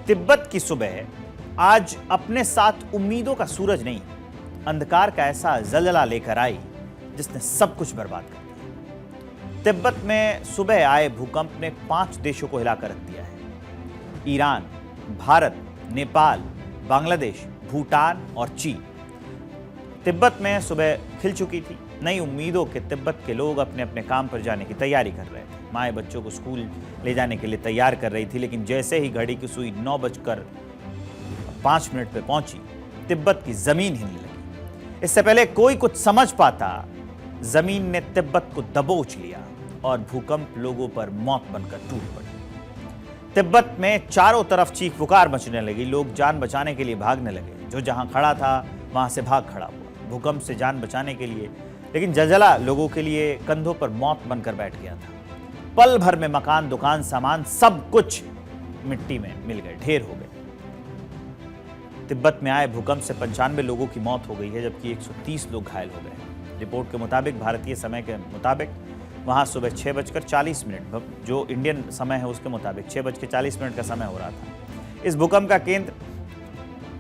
तिब्बत की सुबह आज अपने साथ उम्मीदों का सूरज नहीं, अंधकार का ऐसा जलजला लेकर आई जिसने सब कुछ बर्बाद कर दिया। तिब्बत में सुबह आए भूकंप ने 5 देशों को हिलाकर रख दिया है। ईरान, भारत, नेपाल, बांग्लादेश, भूटान और चीन। तिब्बत में सुबह खिल चुकी थी। नई उम्मीदों के तिब्बत के लोग अपने अपने काम पर जाने की तैयारी कर रहे थे। माएँ बच्चों को स्कूल ले जाने के लिए तैयार कर रही थी, लेकिन जैसे ही घड़ी की सुई 9:05 पर पहुंची, तिब्बत की जमीन हिलने लगी। इससे पहले कोई कुछ समझ पाता, जमीन ने तिब्बत को दबोच लिया और भूकंप लोगों पर मौत बनकर टूट पड़ी। तिब्बत में चारों तरफ चीख पुकार मचने लगी। लोग जान बचाने के लिए भागने लगे। जो जहां खड़ा था वहां से भाग खड़ा हुआ भूकंप से जान बचाने के लिए, लेकिन जलजला लोगों के लिए कंधों पर मौत बनकर बैठ गया था। पल भर में मकान, दुकान, सामान सब कुछ मिट्टी में मिल गए, ढेर हो गए। तिब्बत में आए भूकंप से 95 लोगों की मौत हो गई है, जबकि 130 लोग घायल हो गए। रिपोर्ट के मुताबिक, भारतीय समय के मुताबिक वहां सुबह 6:40, जो इंडियन समय है उसके मुताबिक 6:40 का समय हो रहा था। इस भूकंप का केंद्र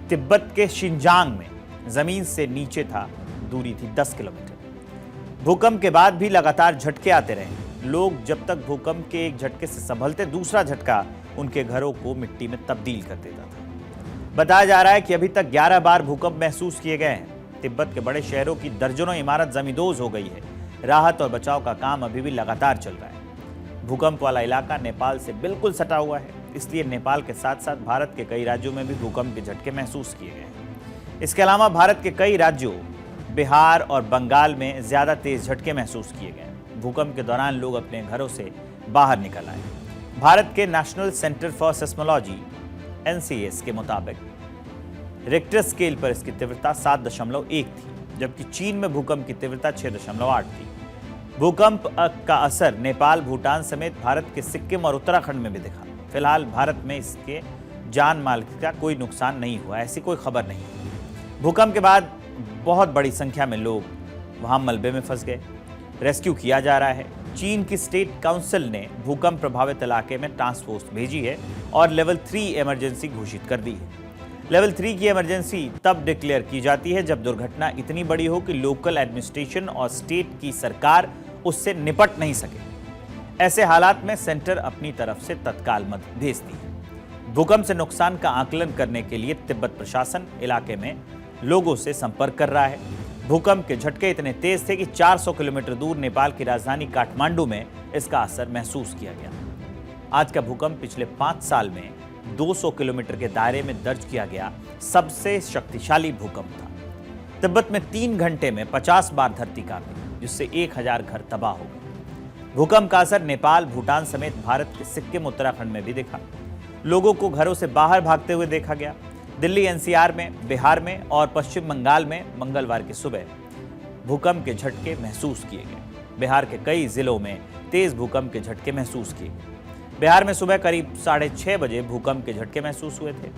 तिब्बत के शिनजांग में जमीन से नीचे था। दूरी थी 10 किलोमीटर। भूकंप के बाद भी लगातार झटके आते रहे। लोग जब तक भूकंप के एक झटके से संभलते, दूसरा झटका उनके घरों को मिट्टी में तब्दील कर देता था। बताया जा रहा है कि अभी तक 11 बार भूकंप महसूस किए गए हैं। तिब्बत के बड़े शहरों की दर्जनों इमारत जमींदोज हो गई है। राहत और बचाव का काम अभी भी लगातार चल रहा है। भूकंप वाला इलाका नेपाल से बिल्कुल सटा हुआ है, इसलिए नेपाल के साथ साथ भारत के कई राज्यों में भी भूकंप के झटके महसूस किए गए हैं। इसके अलावा भारत के कई राज्यों बिहार और बंगाल में ज्यादा तेज झटके महसूस किए गए। भूकंप के दौरान लोग अपने घरों से बाहर निकल आए। भारत के national centre for seismology (NCS) के मुताबिक रिक्टर स्केल पर इसकी तीव्रता 7.1 थी, जबकि चीन में भूकंप की तीव्रता 6.8 थी। भूकंप का असर नेपाल, भूटान समेत भारत के सिक्किम और उत्तराखंड में भी दिखा। फिलहाल भारत में इसके जान माल का कोई नुकसान नहीं हुआ, ऐसी कोई खबर नहीं। भूकंप के बाद बहुत बड़ी संख्या में लोग वहां मलबे में फंस गए। रेस्क्यू किया जा रहा है। चीन की स्टेट काउंसिल ने भूकंप प्रभावित इलाके में टास्क फोर्स भेजी है और लेवल 3 इमरजेंसी घोषित कर दी है। लेवल 3 की इमरजेंसी तब डिक्लेयर की जाती है जब दुर्घटना इतनी बड़ी हो कि लोकल एडमिनिस्ट्रेशन और स्टेट की सरकार उससे निपट नहीं सके। ऐसे हालात में सेंटर अपनी तरफ से तत्काल मदद भेजती है। भूकंप से नुकसान का आकलन करने के लिए तिब्बत प्रशासन इलाके में लोगों से संपर्क कर रहा है। भूकंप के झटके इतने तेज थे कि 400 किलोमीटर दूर नेपाल की राजधानी काठमांडू में इसका असर महसूस किया गया। आज का भूकंप पिछले 5 साल में 200 किलोमीटर के दायरे में दर्ज किया गया सबसे शक्तिशाली भूकंप था। तिब्बत में 3 घंटे में 50 बार धरती कांपी, जिससे 1000 घर तबाह हो गए। भूकंप का असर नेपाल, भूटान समेत भारत के सिक्किम, उत्तराखंड में भी दिखा। लोगों को घरों से बाहर भागते हुए देखा गया। दिल्ली, NCR में, बिहार में और पश्चिम बंगाल में मंगलवार की सुबह भूकंप के झटके महसूस किए गए। बिहार के कई जिलों में तेज भूकंप के झटके महसूस किए गए। बिहार में सुबह करीब 6:30 बजे भूकंप के झटके महसूस हुए थे।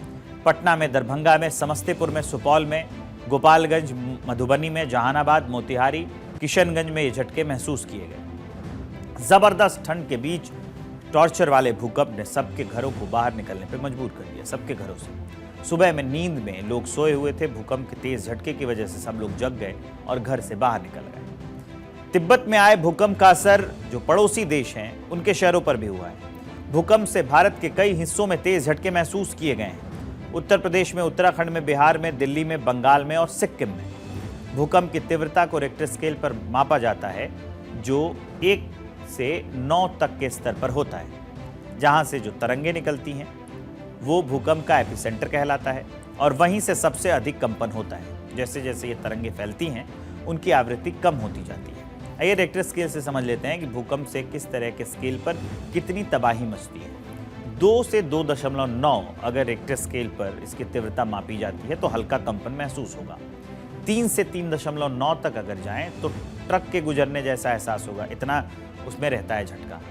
पटना में, दरभंगा में, समस्तीपुर में, सुपौल में, गोपालगंज, मधुबनी में, जहानाबाद, मोतिहारी, किशनगंज में ये झटके महसूस किए गए। जबरदस्त ठंड के बीच टॉर्चर वाले भूकंप ने सबके घरों को बाहर निकलने पर मजबूर कर दिया, सबके घरों से। सुबह में नींद में लोग सोए हुए थे। भूकंप के तेज झटके की वजह से सब लोग जग गए और घर से बाहर निकल गए। तिब्बत में आए भूकंप का असर जो पड़ोसी देश हैं उनके शहरों पर भी हुआ है। भूकंप से भारत के कई हिस्सों में तेज झटके महसूस किए गए हैं। उत्तर प्रदेश में, उत्तराखंड में, बिहार में, दिल्ली में, बंगाल में और सिक्किम में। भूकंप की तीव्रता को रिक्टर स्केल पर मापा जाता है, जो 1 से 9 तक के स्तर पर होता है। जहां से जो तरंगे निकलती हैं वो भूकंप का एपिसेंटर कहलाता है और वहीं से सबसे अधिक कंपन होता है। जैसे जैसे ये तरंगे फैलती हैं, उनकी आवृत्ति कम होती जाती है। आइए रिक्टर स्केल से समझ लेते हैं कि भूकंप से किस तरह के स्केल पर कितनी तबाही मचती है। 2 से 2.9 अगर रिक्टर स्केल पर इसकी तीव्रता मापी जाती है तो हल्का कंपन महसूस होगा। 3 से 3.9 तक अगर जाएं तो ट्रक के गुजरने जैसा एहसास होगा, इतना उसमें रहता है झटका।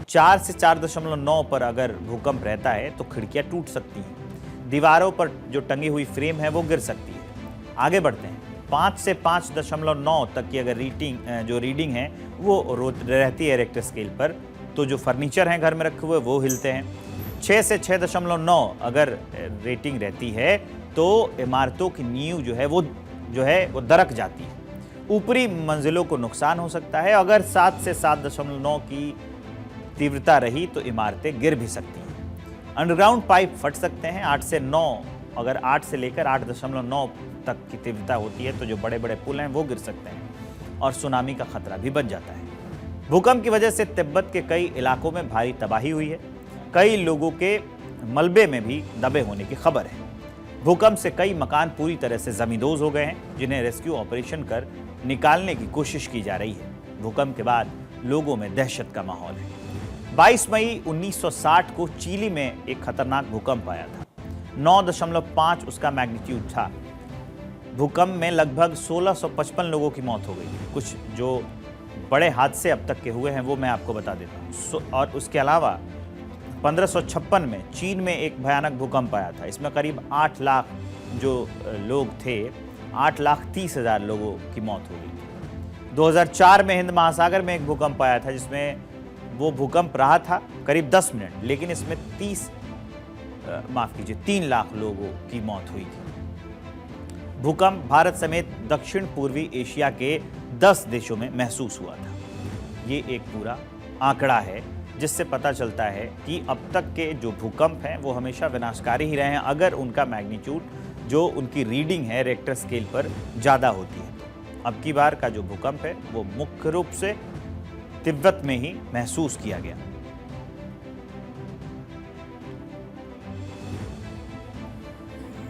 4 से 4.9 पर अगर भूकंप रहता है तो खिड़कियां टूट सकती हैं। दीवारों पर जो टंगी हुई फ्रेम है वो गिर सकती है। आगे बढ़ते हैं। 5 से 5.9 तक की अगर रीडिंग है वो रहती है रिक्टर स्केल पर, तो जो फर्नीचर हैं घर में रखे हुए वो हिलते हैं। 6 से 6.9 अगर रेटिंग रहती है तो इमारतों की नींव जो है वो दरक जाती है। ऊपरी मंजिलों को नुकसान हो सकता है। अगर 7 से 7.9 की तीव्रता रही तो इमारतें गिर भी सकती हैं। अंडरग्राउंड पाइप फट सकते हैं। 8 से 9, अगर 8 से लेकर 8.9 तक की तीव्रता होती है तो जो बड़े बड़े पुल हैं वो गिर सकते हैं और सुनामी का खतरा भी बन जाता है। भूकंप की वजह से तिब्बत के कई इलाकों में भारी तबाही हुई है। कई लोगों के मलबे में भी दबे होने की खबर है। भूकंप से कई मकान पूरी तरह से जमींदोज हो गए हैं, जिन्हें रेस्क्यू ऑपरेशन कर निकालने की कोशिश की जा रही है। भूकंप के बाद लोगों में दहशत का माहौल है। 22 मई 1960 को चिली में एक खतरनाक भूकंप आया था। 9.5 उसका मैग्नीट्यूड था। भूकंप में लगभग 1655 लोगों की मौत हो गई थी। कुछ जो बड़े हादसे अब तक के हुए हैं वो मैं आपको बता देता हूँ। और उसके अलावा 1556 में चीन में एक भयानक भूकंप आया था। इसमें करीब 8 लाख जो लोग थे, 8,30,000 लोगों की मौत हो गई थी। 2004 में हिंद महासागर में एक भूकंप आया था, जिसमें वो भूकंप रहा था करीब 10 मिनट, लेकिन इसमें 3 लाख लोगों की मौत हुई थी। भूकंप भारत समेत दक्षिण पूर्वी एशिया के 10 देशों में महसूस हुआ था। ये एक पूरा आंकड़ा है जिससे पता चलता है कि अब तक के जो भूकंप हैं वो हमेशा विनाशकारी ही रहे हैं, अगर उनका मैग्नीट्यूड जो उनकी रीडिंग है रेक्टर स्केल पर ज़्यादा होती है। अब की बार का जो भूकंप है वो मुख्य रूप से तिब्बत में ही महसूस किया गया।